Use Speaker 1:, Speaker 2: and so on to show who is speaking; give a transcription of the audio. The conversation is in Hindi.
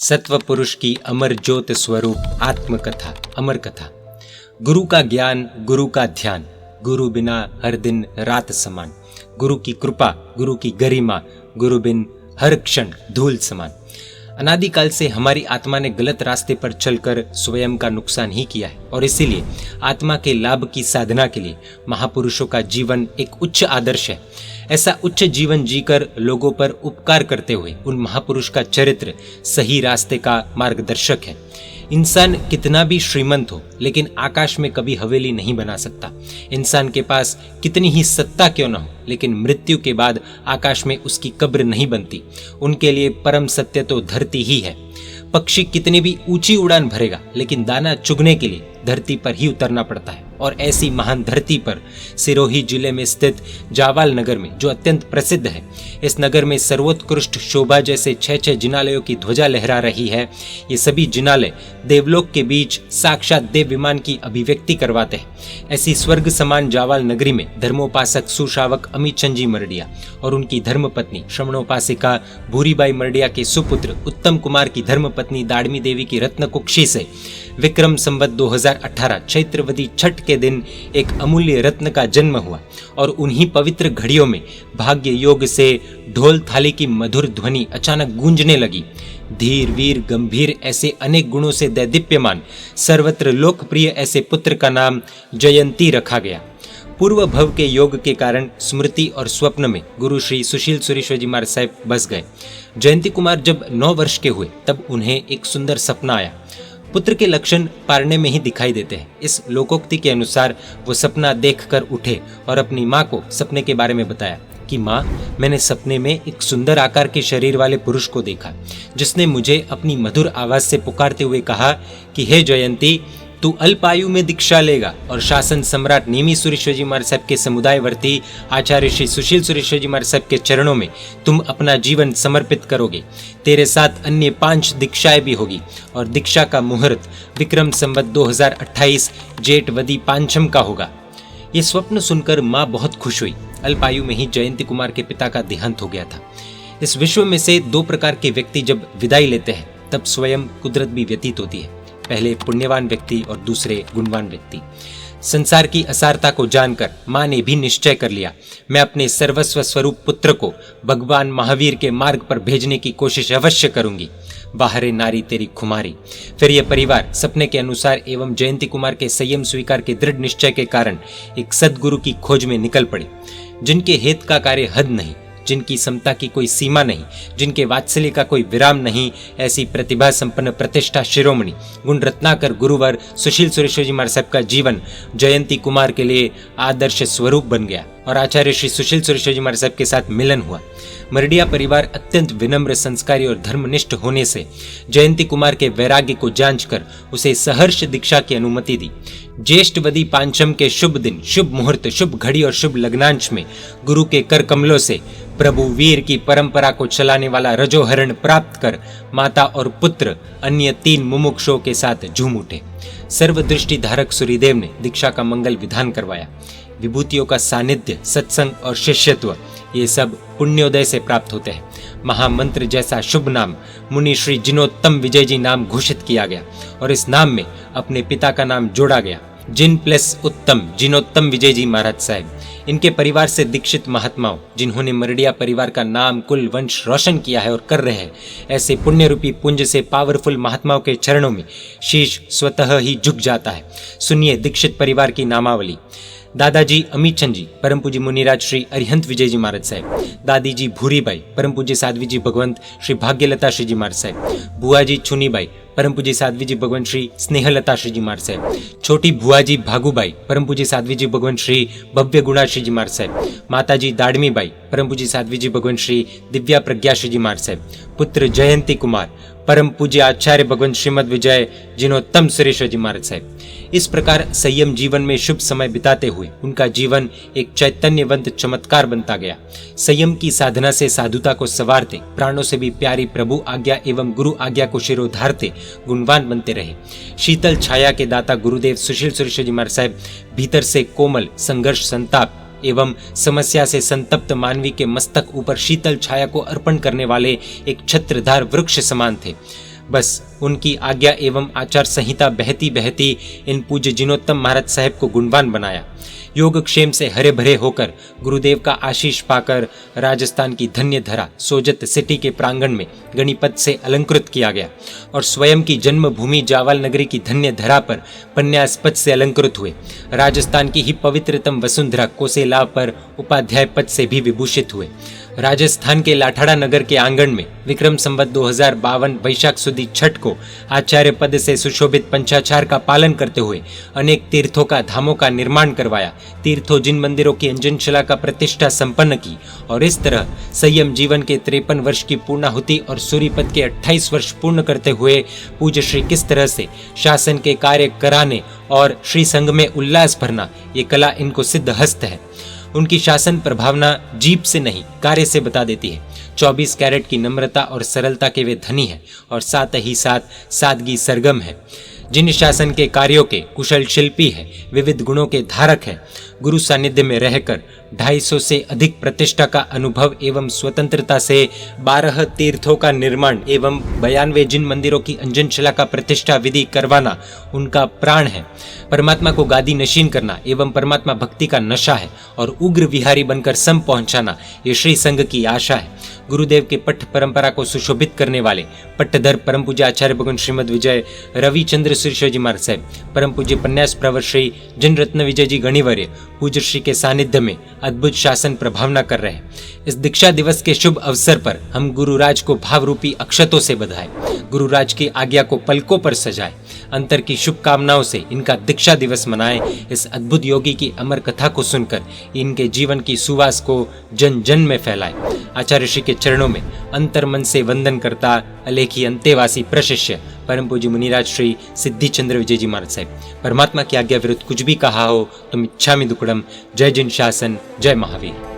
Speaker 1: सत्व पुरुष की अमर ज्योत स्वरूप आत्मकथा, अमर कथा। गुरु का ज्ञान, गुरु का ध्यान, गुरु बिना हर दिन रात समान। गुरु की कृपा, गुरु की गरिमा, गुरु बिन हर क्षण धूल समान। अनादिकाल से हमारी आत्मा ने गलत रास्ते पर चलकर स्वयं का नुकसान ही किया है और इसीलिए आत्मा के लाभ की साधना के लिए महापुरुषों का जीवन एक उच्च आदर्श है। ऐसा उच्च जीवन जीकर लोगों पर उपकार करते हुए उन महापुरुष का चरित्र सही रास्ते का मार्गदर्शक है। इंसान कितना भी श्रीमंत हो लेकिन आकाश में कभी हवेली नहीं बना सकता। इंसान के पास कितनी ही सत्ता क्यों न हो लेकिन मृत्यु के बाद आकाश में उसकी कब्र नहीं बनती। उनके लिए परम सत्य तो धरती ही है। पक्षी कितनी भी ऊंची उड़ान भरेगा लेकिन दाना चुगने के लिए धरती पर ही उतरना पड़ता है। और ऐसी महान धरती पर सिरोही जिले में स्थित जावाल नगर में, जो अत्यंत प्रसिद्ध है, इस नगर में सर्वोत्कृष्ट शोभा जैसे 6 जिनालयों की ध्वजा लहरा रही है। ये सभी जिनालय देवलोक के बीच साक्षात देव विमान की अभिव्यक्ति करवाते हैं। ऐसी स्वर्ग समान जावाल नगरी में धर्मोपासक सुशावक अमित चंद जी मरडिया और उनकी धर्मपत्नी श्रमणोपासिका भूरीबाई मरडिया के सुपुत्र उत्तम कुमार की धर्मपत्नी दाड़मी देवी की रत्न कुक्षी से विक्रम संवत 2018 चैत्रवदी छठ के दिन एक अमूल्य रत्न का जन्म हुआ। और उन्हीं पवित्र घड़ियों में भाग्य योग से ढोल थाली की मधुर ध्वनि अचानक गूंजने लगी। धीर वीर गंभीर ऐसे अनेक गुणों से दैदीप्यमान सर्वत्र लोकप्रिय ऐसे पुत्र का नाम जयंती रखा गया। पूर्व भव के योग के कारण स्मृति और स्वप्न में गुरु श्री सुशील सुरेश्वर जी महाराज साहब बस गए। जयंती कुमार जब 9 वर्ष के हुए तब उन्हें एक सुंदर सपना आया। पुत्र के लक्षण पारने में ही दिखाई देते हैं। इस लोकोक्ति के अनुसार वो सपना देखकर उठे और अपनी माँ को सपने के बारे में बताया कि माँ, मैंने सपने में एक सुंदर आकार के शरीर वाले पुरुष को देखा जिसने मुझे अपनी मधुर आवाज से पुकारते हुए कहा कि हे जयंती, तू अल्प आयु में दीक्षा लेगा और शासन सम्राट नेमी सुरेश्वर जी महाराज साहब के समुदायवर्ती आचार्य श्री सुशील सुरेश्वर जी महाराज साहब के चरणों में तुम अपना जीवन समर्पित करोगे। तेरे साथ अन्य 5 दीक्षाएं भी होगी और दीक्षा का मुहूर्त विक्रम संवत 2028 जेठवदी पांचम का होगा। ये स्वप्न सुनकर माँ बहुत खुश हुई। अल्पायु में ही जयंती कुमार के पिता का देहांत हो गया था। इस विश्व में से 2 प्रकार के व्यक्ति जब विदाई लेते हैं तब स्वयं कुदरत भी व्यतीत होती है। पहले पुण्यवान व्यक्ति और दूसरे गुणवान व्यक्ति। संसार की असारता को जानकर माँ ने भी निश्चय कर लिया, मैं अपने सर्वस्व स्वरूप पुत्र को भगवान महावीर के मार्ग पर भेजने की कोशिश अवश्य करूंगी। बाहरे नारी तेरी खुमारी। फिर यह परिवार सपने के अनुसार एवं जयंती कुमार के संयम स्वीकार के दृढ़ निश्चय के कारण एक सद्गुरु की खोज में निकल पड़े, जिनके हित का कार्य हद नहीं, जिनकी समता की कोई सीमा नहीं, जिनके वात्सल्य का कोई विराम नहीं। ऐसी प्रतिभा संपन्न प्रतिष्ठा शिरोमणि गुण रत्नाकर गुरुवर सुशील सुरेश्वर जी महाराज साहब का जीवन जयंती कुमार के लिए आदर्श स्वरूप बन गया और आचार्य श्री सुशील सुरेश्वर जी महाराज साहब के साथ मिलन हुआ। मरडिया परिवार अत्यंत विनम्र, संस्कारी और धर्मनिष्ठ होने से जयंती कुमार के वैराग्य को जांचकर उसे सहर्ष दीक्षा की अनुमति दी। ज्येष्ठवदी पांचम के शुभ दिन, शुभ मुहूर्त, शुभ घड़ी और शुभ लग्नांश में गुरु के कर कमलों से प्रभु वीर की परंपरा को चलाने वाला रजोहरण प्राप्त कर माता और पुत्र अन्य 3 मुमुक्षों के साथ झूम उठे। सर्वदृष्टि धारक सूर्यदेव ने दीक्षा का मंगल विधान करवाया। विभूतियों का सानिध्य, सत्संग और शिष्यत्व ये सब पुण्योदय से प्राप्त होते हैं। महामंत्र जैसा शुभ नाम मुनि श्री जिनोत्तम विजय जी नाम घोषित किया गया और इस नाम में अपने पिता का नाम जोड़ा गया, जिन प्लस उत्तम, जिनोत्तम विजय जी महाराज साहब। इनके परिवार से दीक्षित महात्माओं जिन्होंने मरडिया परिवार का नाम, कुल, वंश रोशन किया है और कर रहे हैं, ऐसे पुण्य रूपी पुंज से पावरफुल महात्माओं के चरणों में शीश स्वतः ही झुक जाता है। सुनिए दीक्षित परिवार की नामावली। दादाजी अमित चंद जी परम पूज्य मुनिराज श्री अरिहंत विजय जी महाराज साहब। दादी जी भूरीबाई परम पूज्य साध्वी जी भगवंत श्री भाग्यलता श्री जी महाराज साहब। बुआ जी छुनीबाई परम पूज्य साध्वी जी भगवंत श्री स्नेहलता श्री जी महाराज साहब। छोटी बुआ जी भागुबाई परम पूज्य साध्वी जी भगवंत श्री भव्य गुणा श्री जी महाराज साहब। माता जी दाड़मी बाई परम पूज्य साध्वी जी भगवंत श्री दिव्या प्रज्ञा श्री जी महाराज साहब। पुत्र जयंती कुमार परम पूज्य आचार्य भगवंत श्रीमद विजय जिनोत्तम सुरेश्वर जी महाराज साहब। इस प्रकार संयम जीवन में शुभ समय बिताते हुए उनका जीवन एक चैतन्यवंत चमत्कार बनता गया। संयम की साधना से साधुता को संवारते, प्राणों से भी प्यारी प्रभु आज्ञा एवं गुरु आज्ञा को शिरोधारते गुणवान बनते रहे। शीतल छाया के दाता गुरुदेव सुशील सुरेश्वर जी महाराज साहब भीतर से कोमल, संघर्ष, संताप एवं समस्या से संतप्त मानवी के मस्तक ऊपर शीतल छाया को अर्पण करने वाले एक छत्रधार वृक्ष समान थे। बस उनकी आज्ञा एवं आचार संहिता बहती बहती इन पूज्य जिनोत्तम महाराज साहेब को गुणवान बनाया। योगक्षेम से हरे भरे होकर गुरुदेव का आशीष पाकर राजस्थान की धन्य धरा सोजत सिटी के प्रांगण में गणिपत से अलंकृत किया गया और स्वयं की जन्मभूमि जावल नगरी की धन्य धरा पर पन्यास पद से अलंकृत हुए। राजस्थान की ही पवित्रतम वसुंधरा कोसेला पर उपाध्याय पद से भी विभूषित हुए। राजस्थान के लाठाड़ा नगर के आंगन में विक्रम संवत 2052 वैशाख सुदी छठ को आचार्य पद से सुशोभित पंचाचार का पालन करते हुए अनेक तीर्थों का धामों का निर्माण करवाया। तीर्थों जिन मंदिरों की अंजनशिला का प्रतिष्ठा संपन्न की और इस तरह संयम जीवन के 53 वर्ष की पूर्णाहुति और सूर्यपद के 28 वर्ष पूर्ण करते हुए पूज्य श्री किस तरह से शासन के कार्य कराने और श्री संघ में उल्लास भरना, ये कला इनको सिद्ध हस्त है। उनकी शासन प्रभावना जीभ से नहीं कार्य से बता देती है। 24 कैरेट की नम्रता और सरलता के वे धनी हैं और साथ ही साथ सादगी सरगम है। जिन शासन के कार्यों के कुशल शिल्पी है, विविध गुणों के धारक है। गुरु सानिध्य में रहकर 250 से अधिक प्रतिष्ठा का अनुभव एवं स्वतंत्रता से 12 तीर्थों का निर्माण एवं 92 जिन मंदिरों की अंजनशिला का प्रतिष्ठा विधि करवाना उनका प्राण है। परमात्मा को गादी नशीन करना एवं परमात्मा भक्ति का नशा है और उग्र विहारी बनकर सम पहुंचाना ये श्री संघ की आशा है। गुरुदेव के पट्ट परंपरा को सुशोभित करने वाले पट्टधर परम पूज्य आचार्य भगवान श्रीमद विजय रविचंद्र श्री जी महाराज साहब, परम पूज्य पन्यास प्रवर श्री जन रत्न विजय जी गणिवर्य पूज्य श्री के सानिध्य में अद्भुत शासन प्रभावना कर रहे हैं। इस दीक्षा दिवस के शुभ अवसर पर हम गुरुराज को भाव रूपी अक्षतों से बधाएं, गुरुराज की आज्ञा को पलकों पर सजाएं, अंतर की शुभकामनाओं से इनका दीक्षा दिवस मनाएं। इस अद्भुत योगी की अमर कथा को सुनकर इनके जीवन की सुवास को जन जन में फैलाएं। आचार्य श्री के चरणों में अंतर मन से वंदन करता अलेखी अंतेवासी प्रशिष्य परम पूज्य मुनिराज श्री सिद्धि चंद्र विजय जी महाराज साहब। परमात्मा की आज्ञा विरुद्ध कुछ भी कहा हो तो मिच्छामि दुक्कडम। जय जिन शासन, जय महावीर।